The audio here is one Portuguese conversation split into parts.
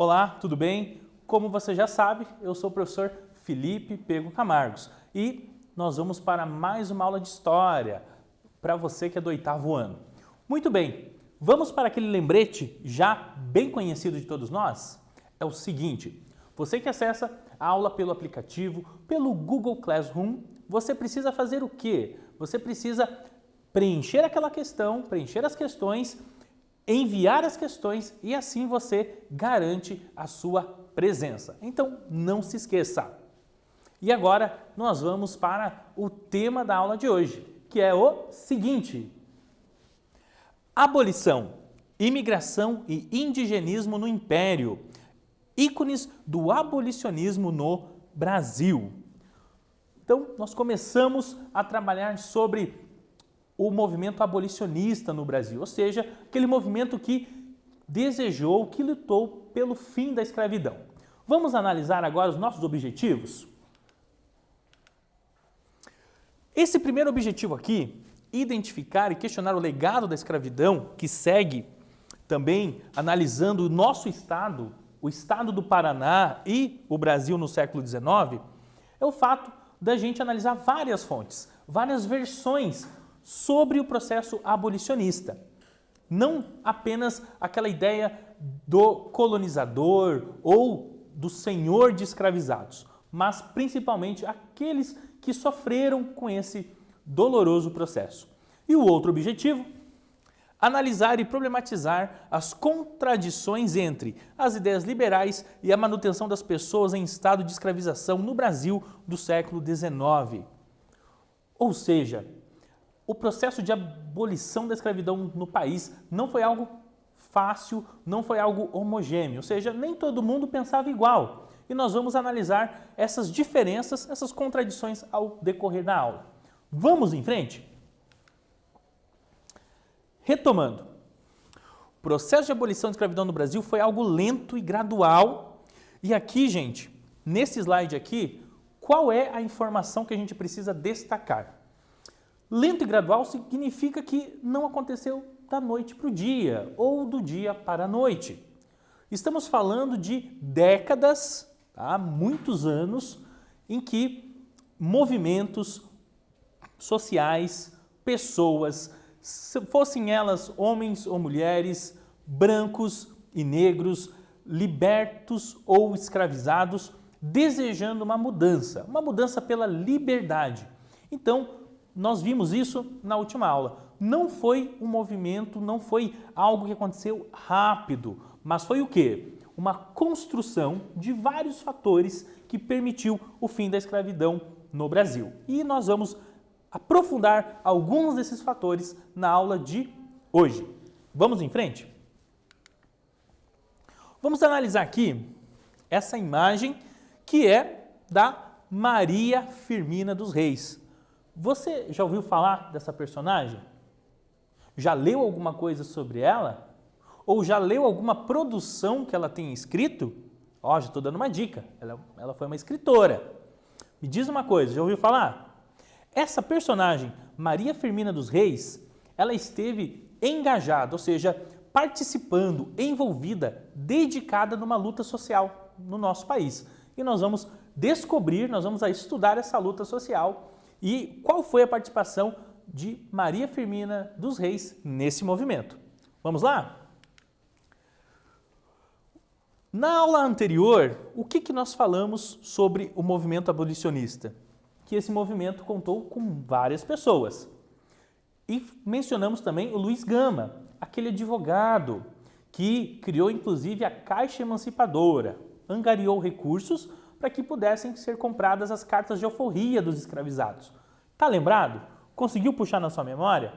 Olá, tudo bem? Como você já sabe, eu sou o professor Felipe Pego Camargos e nós vamos para mais uma aula de História para você que é do 8º ano. Muito bem, vamos para aquele lembrete já bem conhecido de todos nós? É o seguinte, você que acessa a aula pelo aplicativo, pelo Google Classroom, você precisa fazer o quê? Você precisa preencher aquela questão, preencher as questões, enviar as questões e assim você garante a sua presença. Então, não se esqueça. E agora nós vamos para o tema da aula de hoje, que é o seguinte: abolição, imigração e indigenismo no Império, ícones do abolicionismo no Brasil. Então, nós começamos a trabalhar sobre o movimento abolicionista no Brasil, ou seja, aquele movimento que desejou, que lutou pelo fim da escravidão. Vamos analisar agora os nossos objetivos? Esse primeiro objetivo aqui, identificar e questionar o legado da escravidão, que segue também analisando o nosso estado, o estado do Paraná e o Brasil no século XIX, é o fato da gente analisar várias fontes, várias versões sobre o processo abolicionista. Não apenas aquela ideia do colonizador ou do senhor de escravizados, mas principalmente aqueles que sofreram com esse doloroso processo. E o outro objetivo, analisar e problematizar as contradições entre as ideias liberais e a manutenção das pessoas em estado de escravização no Brasil do século XIX. Ou seja, o processo de abolição da escravidão no país não foi algo fácil, não foi algo homogêneo, ou seja, nem todo mundo pensava igual. E nós vamos analisar essas diferenças, essas contradições ao decorrer da aula. Vamos em frente? Retomando, o processo de abolição da escravidão no Brasil foi algo lento e gradual. E aqui, gente, nesse slide aqui, qual é a informação que a gente precisa destacar? Lento e gradual significa que não aconteceu da noite para o dia ou do dia para a noite. Estamos falando de décadas, tá? Muitos anos, em que movimentos sociais, pessoas, fossem elas homens ou mulheres, brancos e negros, libertos ou escravizados, desejando uma mudança pela liberdade. Então, nós vimos isso na última aula. Não foi um movimento, não foi algo que aconteceu rápido, mas foi o quê? Uma construção de vários fatores que permitiu o fim da escravidão no Brasil. E nós vamos aprofundar alguns desses fatores na aula de hoje. Vamos em frente? Vamos analisar aqui essa imagem que é da Maria Firmina dos Reis. Você já ouviu falar dessa personagem? Já leu alguma coisa sobre ela? Ou já leu alguma produção que ela tenha escrito? Ó, já estou dando uma dica. Ela foi uma escritora. Me diz uma coisa, já ouviu falar? Essa personagem, Maria Firmina dos Reis, ela esteve engajada, ou seja, participando, envolvida, dedicada numa luta social no nosso país. E nós vamos descobrir, nós vamos estudar essa luta social e qual foi a participação de Maria Firmina dos Reis nesse movimento. Vamos lá? Na aula anterior, o que nós falamos sobre o movimento abolicionista? Que esse movimento contou com várias pessoas. E mencionamos também o Luiz Gama, aquele advogado que criou inclusive a Caixa Emancipadora, angariou recursos para que pudessem ser compradas as cartas de alforria dos escravizados. Tá lembrado? Conseguiu puxar na sua memória?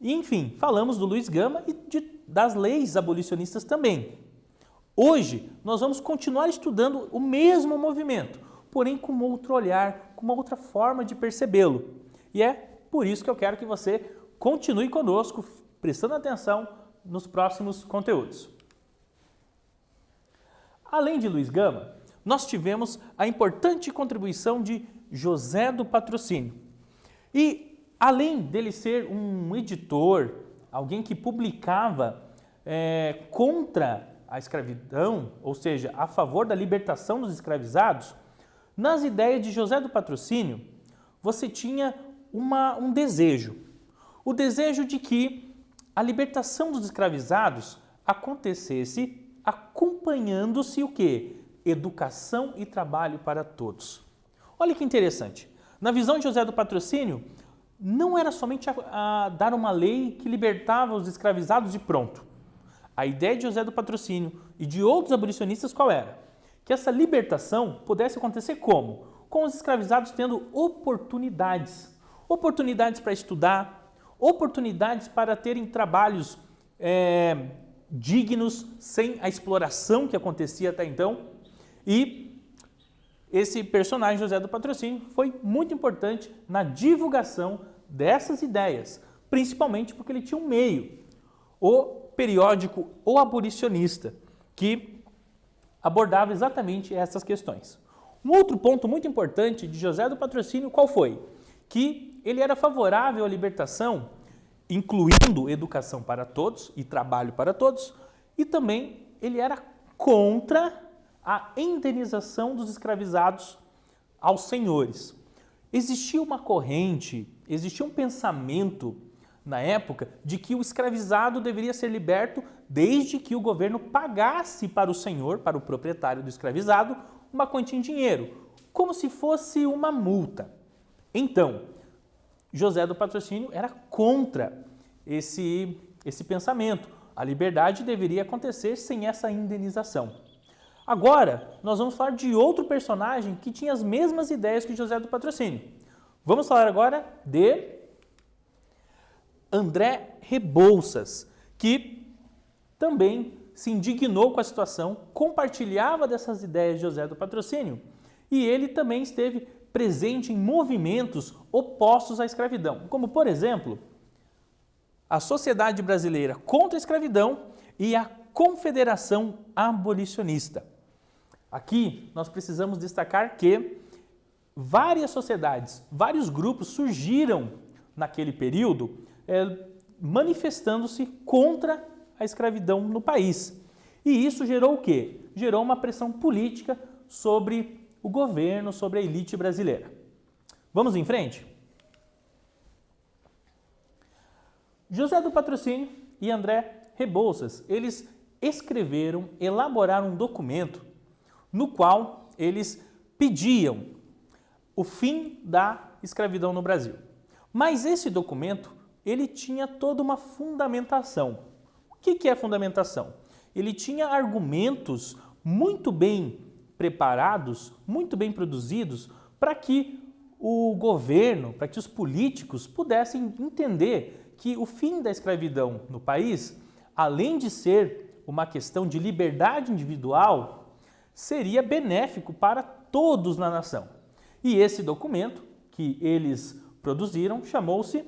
E, enfim, falamos do Luiz Gama e das leis abolicionistas também. Hoje, nós vamos continuar estudando o mesmo movimento, porém com outro olhar, com uma outra forma de percebê-lo. E é por isso que eu quero que você continue conosco, prestando atenção nos próximos conteúdos. Além de Luiz Gama, nós tivemos a importante contribuição de José do Patrocínio. E além dele ser um editor, alguém que publicava contra a escravidão, ou seja, a favor da libertação dos escravizados, nas ideias de José do Patrocínio, você tinha um desejo. O desejo de que a libertação dos escravizados acontecesse acompanhando-se o quê? Educação e trabalho para todos. Olha que interessante. Na visão de José do Patrocínio, não era somente a dar uma lei que libertava os escravizados e pronto. A ideia de José do Patrocínio e de outros abolicionistas qual era? Que essa libertação pudesse acontecer como? Com os escravizados tendo oportunidades. Oportunidades para estudar, oportunidades para terem trabalhos dignos, sem a exploração que acontecia até então. E esse personagem, José do Patrocínio, foi muito importante na divulgação dessas ideias, principalmente porque ele tinha um meio, o periódico O Abolicionista, que abordava exatamente essas questões. Um outro ponto muito importante de José do Patrocínio, qual foi? Que ele era favorável à libertação, incluindo educação para todos e trabalho para todos, e também ele era contra a indenização dos escravizados aos senhores. Existia uma corrente, existia um pensamento na época de que o escravizado deveria ser liberto desde que o governo pagasse para o senhor, para o proprietário do escravizado, uma quantia em dinheiro, como se fosse uma multa. Então, José do Patrocínio era contra esse pensamento. A liberdade deveria acontecer sem essa indenização. Agora, nós vamos falar de outro personagem que tinha as mesmas ideias que José do Patrocínio. Vamos falar agora de André Rebouças, que também se indignou com a situação, compartilhava dessas ideias de José do Patrocínio e ele também esteve presente em movimentos opostos à escravidão, como, por exemplo, a Sociedade Brasileira contra a Escravidão e a Confederação Abolicionista. Aqui nós precisamos destacar que várias sociedades, vários grupos surgiram naquele período manifestando-se contra a escravidão no país. E isso gerou o quê? Gerou uma pressão política sobre o governo, sobre a elite brasileira. Vamos em frente? José do Patrocínio e André Rebouças, eles escreveram, elaboraram um documento no qual eles pediam o fim da escravidão no Brasil. Mas esse documento, ele tinha toda uma fundamentação. O que é fundamentação? Ele tinha argumentos muito bem preparados, muito bem produzidos, para que o governo, para que os políticos pudessem entender que o fim da escravidão no país, além de ser uma questão de liberdade individual, seria benéfico para todos na nação. E esse documento que eles produziram chamou-se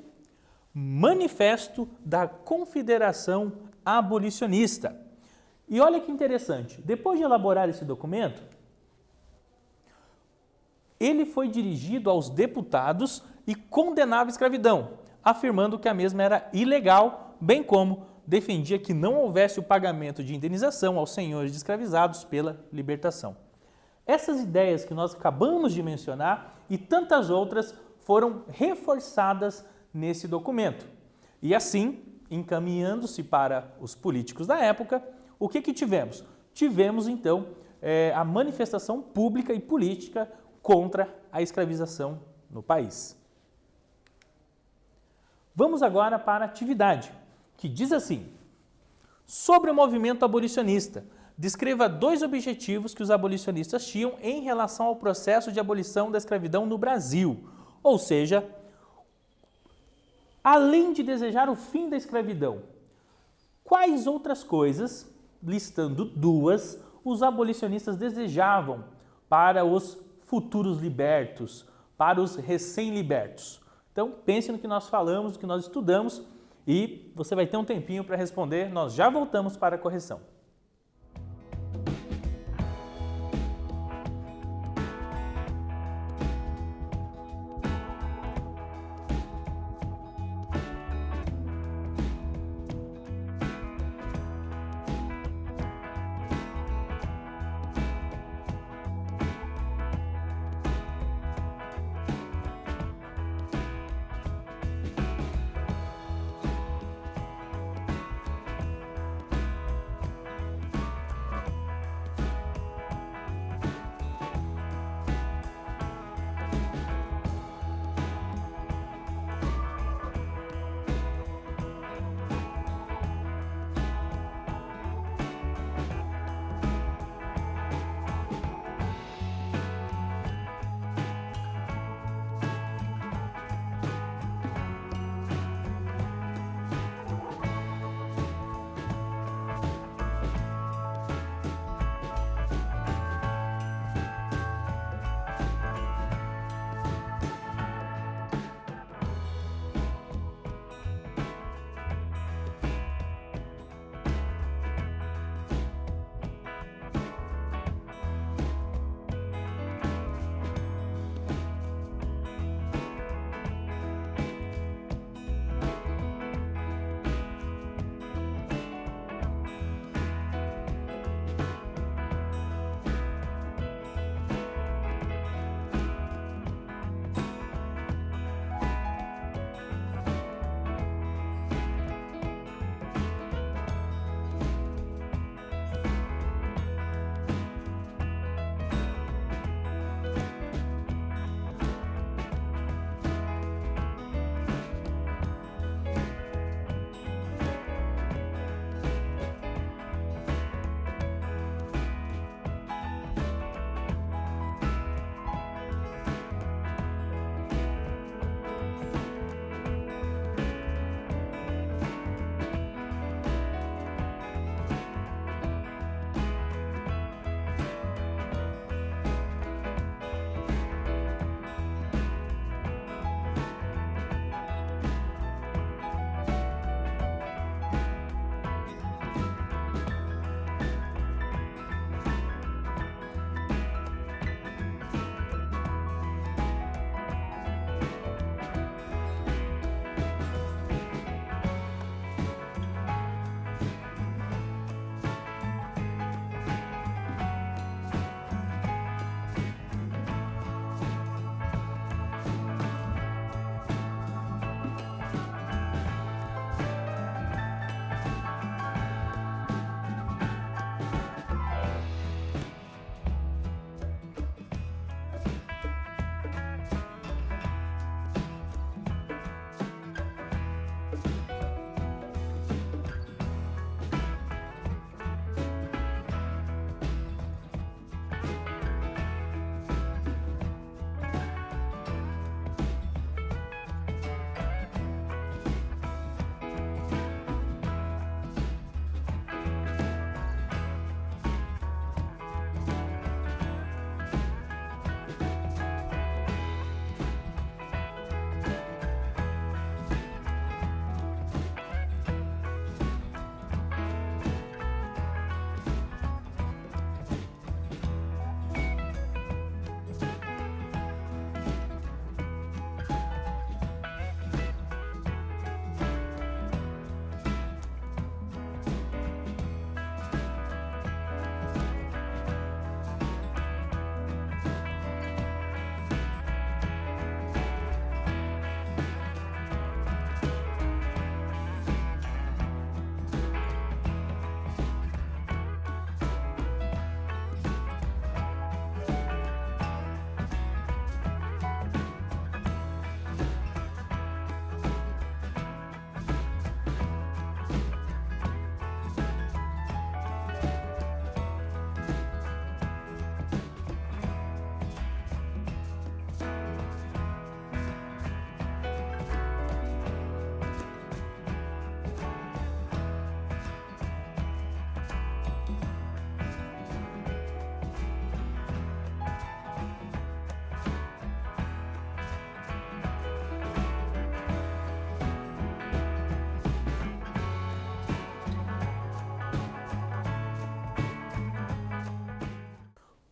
Manifesto da Confederação Abolicionista. E olha que interessante, depois de elaborar esse documento, ele foi dirigido aos deputados e condenava a escravidão, afirmando que a mesma era ilegal, bem como defendia que não houvesse o pagamento de indenização aos senhores de escravizados pela libertação. Essas ideias que nós acabamos de mencionar e tantas outras foram reforçadas nesse documento. E assim, encaminhando-se para os políticos da época, o que tivemos? Tivemos, então, a manifestação pública e política contra a escravização no país. Vamos agora para a atividade, que diz assim: sobre o movimento abolicionista, descreva 2 objetivos que os abolicionistas tinham em relação ao processo de abolição da escravidão no Brasil. Ou seja, além de desejar o fim da escravidão, quais outras coisas, listando 2, os abolicionistas desejavam para os futuros libertos, para os recém-libertos? Então, pense no que nós falamos, no que nós estudamos e você vai ter um tempinho para responder. Nós já voltamos para a correção.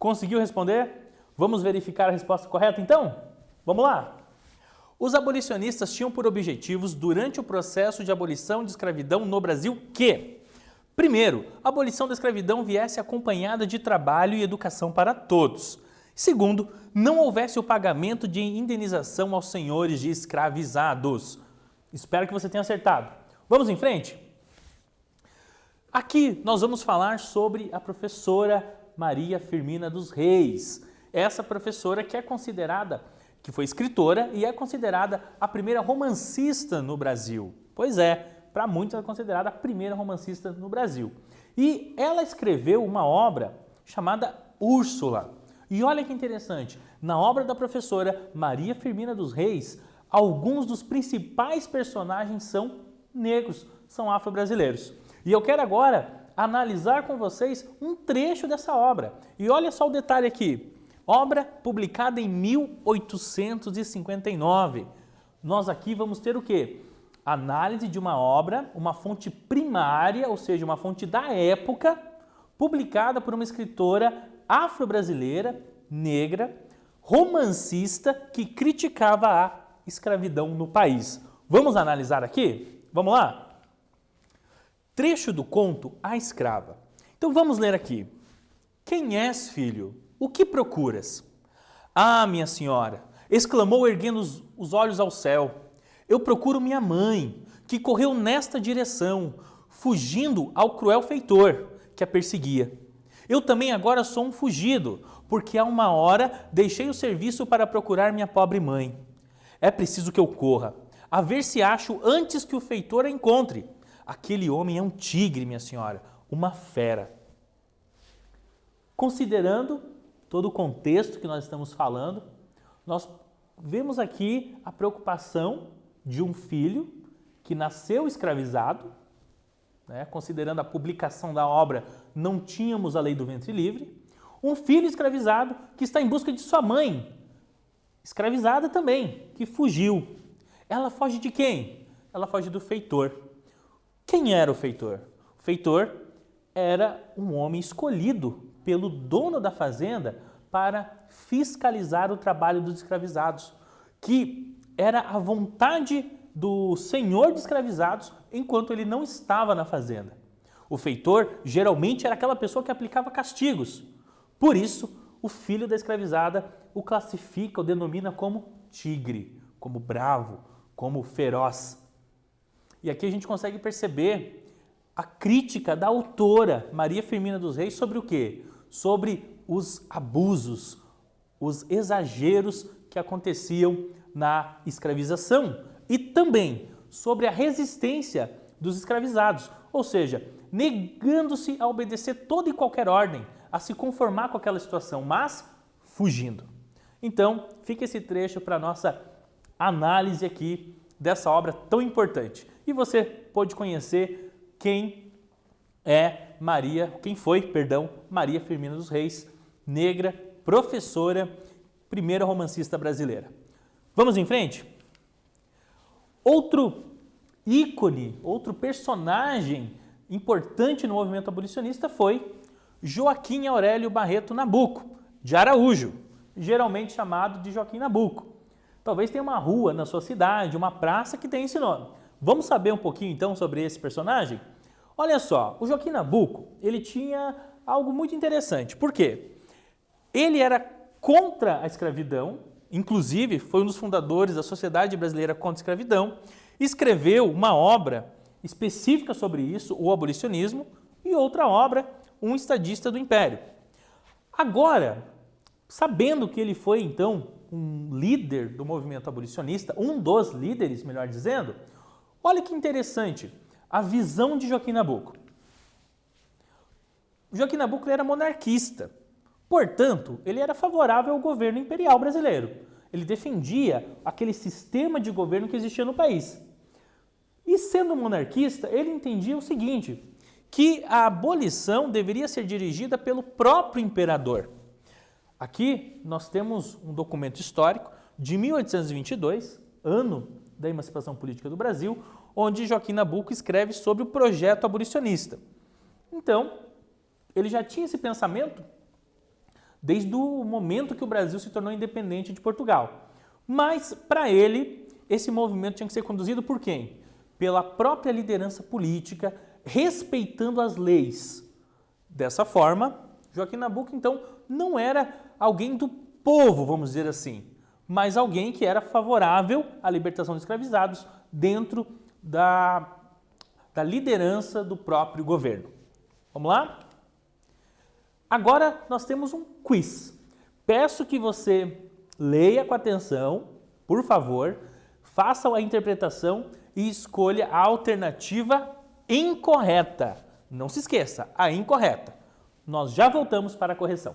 Conseguiu responder? Vamos verificar a resposta correta então? Vamos lá! Os abolicionistas tinham por objetivos, durante o processo de abolição de escravidão no Brasil, que, primeiro, a abolição da escravidão viesse acompanhada de trabalho e educação para todos. Segundo, não houvesse o pagamento de indenização aos senhores de escravizados. Espero que você tenha acertado. Vamos em frente? Aqui nós vamos falar sobre a professora Maria Firmina dos Reis. Essa professora que é considerada, que foi escritora e é considerada a primeira romancista no Brasil. Pois é, para muitos é considerada a primeira romancista no Brasil. E ela escreveu uma obra chamada Úrsula. E olha que interessante, na obra da professora Maria Firmina dos Reis, alguns dos principais personagens são negros, são afro-brasileiros. E eu quero agora analisar com vocês um trecho dessa obra. E olha só o detalhe aqui. Obra publicada em 1859. Nós aqui vamos ter o quê? Análise de uma obra, uma fonte primária, ou seja, uma fonte da época, publicada por uma escritora afro-brasileira, negra, romancista, que criticava a escravidão no país. Vamos analisar aqui? Vamos lá? Trecho do conto A Escrava. Então vamos ler aqui. Quem és, filho? O que procuras? Ah, minha senhora, exclamou erguendo os olhos ao céu. Eu procuro minha mãe, que correu nesta direção, fugindo ao cruel feitor que a perseguia. Eu também agora sou um fugido, porque há uma hora deixei o serviço para procurar minha pobre mãe. É preciso que eu corra, a ver se acho antes que o feitor a encontre. Aquele homem é um tigre, minha senhora, uma fera. Considerando todo o contexto que nós estamos falando, nós vemos aqui a preocupação de um filho que nasceu escravizado, né? Considerando a publicação da obra, não tínhamos a lei do ventre livre, um filho escravizado que está em busca de sua mãe, escravizada também, que fugiu. Ela foge de quem? Ela foge do feitor. Quem era o feitor? O feitor era um homem escolhido pelo dono da fazenda para fiscalizar o trabalho dos escravizados, que era a vontade do senhor de escravizados enquanto ele não estava na fazenda. O feitor geralmente era aquela pessoa que aplicava castigos. Por isso, o filho da escravizada o classifica, o denomina como tigre, como bravo, como feroz. E aqui a gente consegue perceber a crítica da autora Maria Firmina dos Reis sobre o quê? Sobre os abusos, os exageros que aconteciam na escravização e também sobre a resistência dos escravizados, ou seja, negando-se a obedecer toda e qualquer ordem, a se conformar com aquela situação, mas fugindo. Então, fica esse trecho para a nossa análise aqui dessa obra tão importante. E você pode conhecer quem foi Maria Firmina dos Reis, negra, professora, primeira romancista brasileira. Vamos em frente? Outro ícone, outro personagem importante no movimento abolicionista foi Joaquim Aurélio Barreto Nabuco, de Araújo, geralmente chamado de Joaquim Nabuco. Talvez tenha uma rua na sua cidade, uma praça que tem esse nome. Vamos saber um pouquinho então sobre esse personagem? Olha só, o Joaquim Nabuco, ele tinha algo muito interessante. Por quê? Ele era contra a escravidão, inclusive foi um dos fundadores da Sociedade Brasileira contra a Escravidão, escreveu uma obra específica sobre isso, o abolicionismo, e outra obra, Um Estadista do Império. Agora, sabendo que ele foi então um líder do movimento abolicionista, um dos líderes, melhor dizendo, olha que interessante a visão de Joaquim Nabuco. Joaquim Nabuco era monarquista, portanto, ele era favorável ao governo imperial brasileiro. Ele defendia aquele sistema de governo que existia no país. E sendo monarquista, ele entendia o seguinte, que a abolição deveria ser dirigida pelo próprio imperador. Aqui nós temos um documento histórico de 1822, ano da emancipação política do Brasil, onde Joaquim Nabuco escreve sobre o projeto abolicionista. Então, ele já tinha esse pensamento desde o momento que o Brasil se tornou independente de Portugal. Mas, para ele, esse movimento tinha que ser conduzido por quem? Pela própria liderança política, respeitando as leis. Dessa forma, Joaquim Nabuco, então, não era alguém do povo, vamos dizer assim, mas alguém que era favorável à libertação dos escravizados dentro da liderança do próprio governo. Vamos lá? Agora nós temos um quiz. Peço que você leia com atenção, por favor, faça a interpretação e escolha a alternativa incorreta. Não se esqueça, a incorreta. Nós já voltamos para a correção.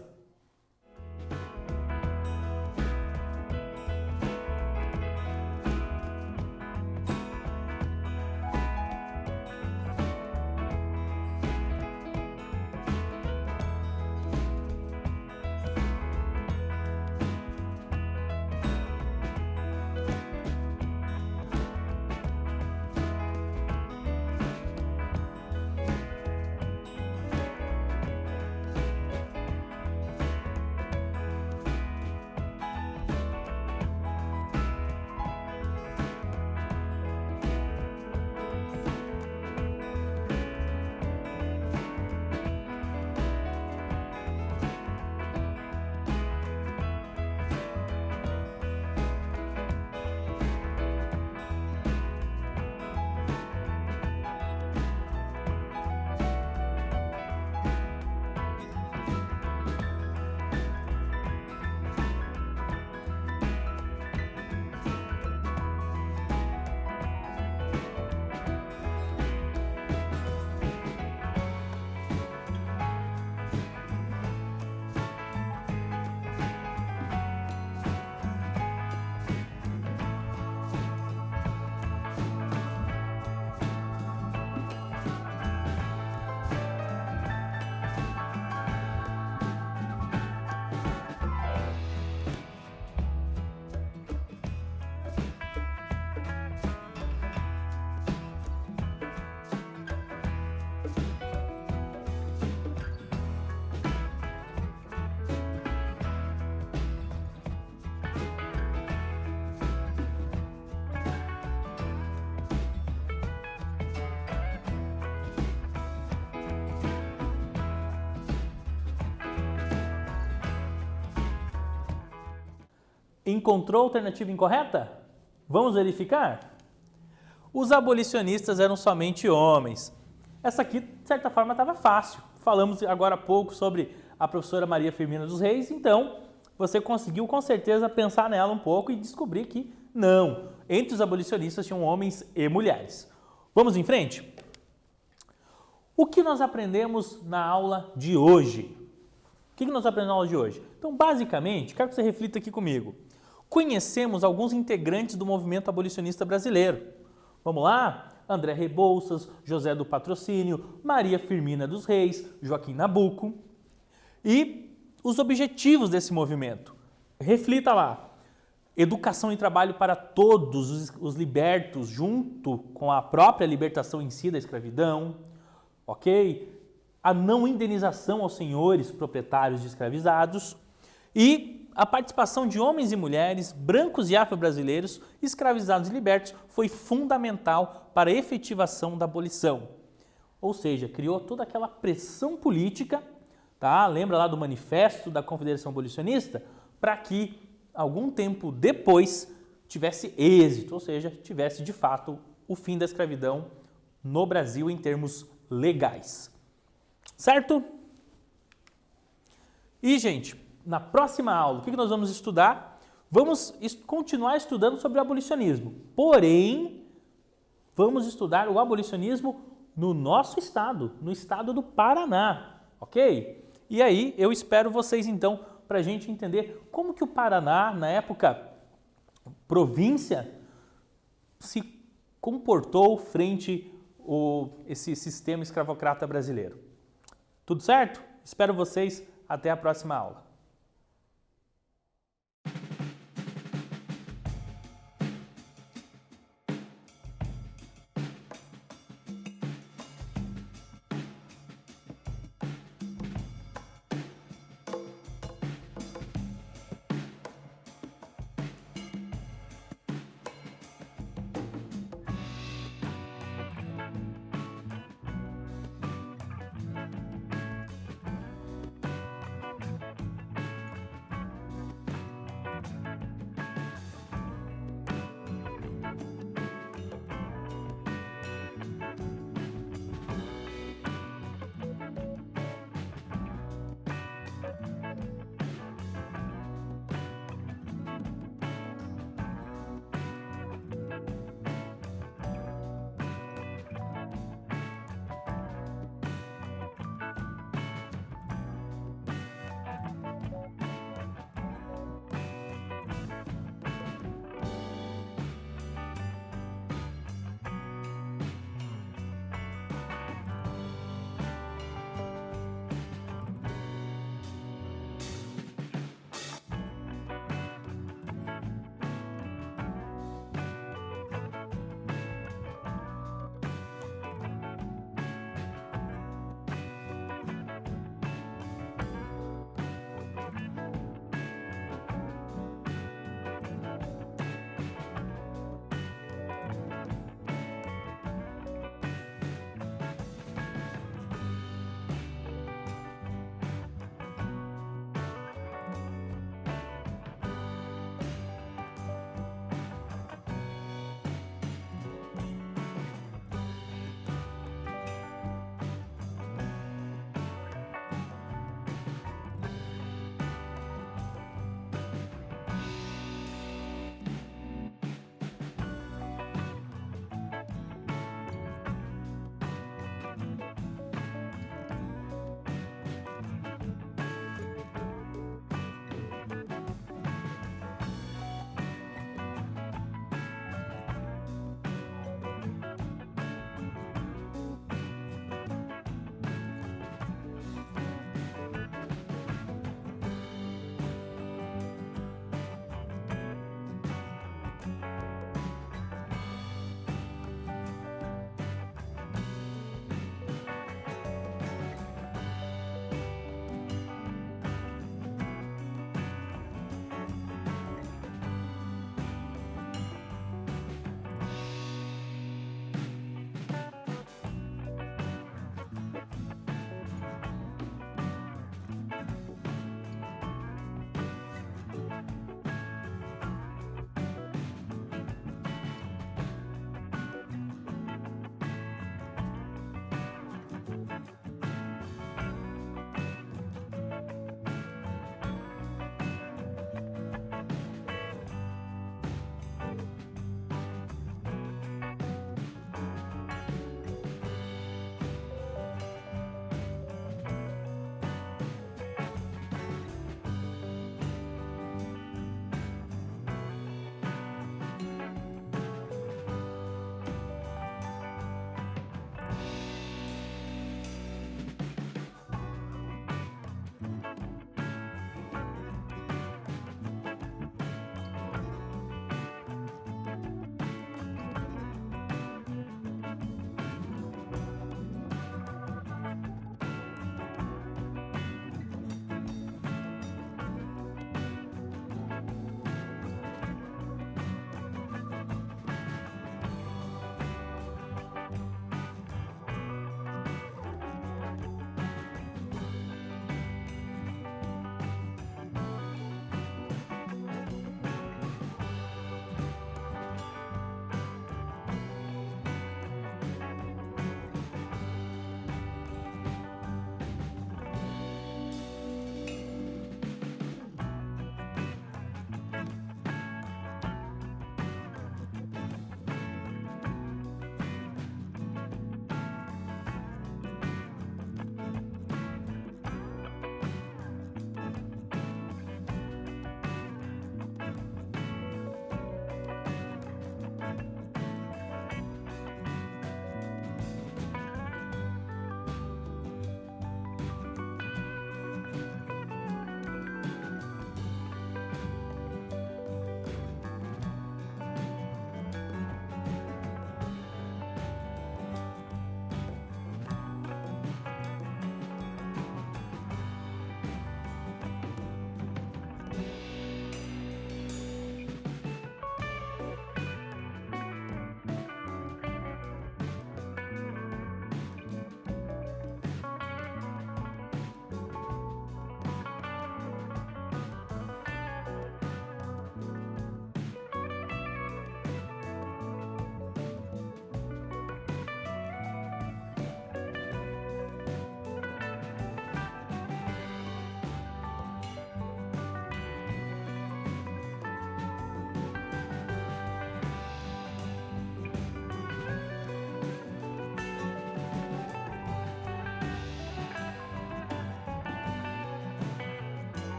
Encontrou a alternativa incorreta? Vamos verificar? Os abolicionistas eram somente homens. Essa aqui, de certa forma, estava fácil. Falamos agora há pouco sobre a professora Maria Firmina dos Reis, então você conseguiu com certeza pensar nela um pouco e descobrir que não. Entre os abolicionistas tinham homens e mulheres. Vamos em frente? O que nós aprendemos na aula de hoje? O que nós aprendemos na aula de hoje? Então, basicamente, quero que você reflita aqui comigo. Conhecemos alguns integrantes do movimento abolicionista brasileiro. Vamos lá? André Rebouças, José do Patrocínio, Maria Firmina dos Reis, Joaquim Nabuco. E os objetivos desse movimento. Reflita lá. Educação e trabalho para todos os libertos, junto com a própria libertação em si da escravidão. Ok? A não indenização aos senhores proprietários de escravizados e a participação de homens e mulheres, brancos e afro-brasileiros, escravizados e libertos foi fundamental para a efetivação da abolição. Ou seja, criou toda aquela pressão política, tá? Lembra lá do manifesto da Confederação Abolicionista? Para que, algum tempo depois, tivesse êxito, ou seja, tivesse de fato o fim da escravidão no Brasil em termos legais. Certo? E, gente, na próxima aula, o que nós vamos estudar? Vamos continuar estudando sobre o abolicionismo. Porém, vamos estudar o abolicionismo no nosso estado, no estado do Paraná, ok? E aí, eu espero vocês, então, para a gente entender como que o Paraná, na época província, se comportou frente a esse sistema escravocrata brasileiro. Tudo certo? Espero vocês. Até a próxima aula.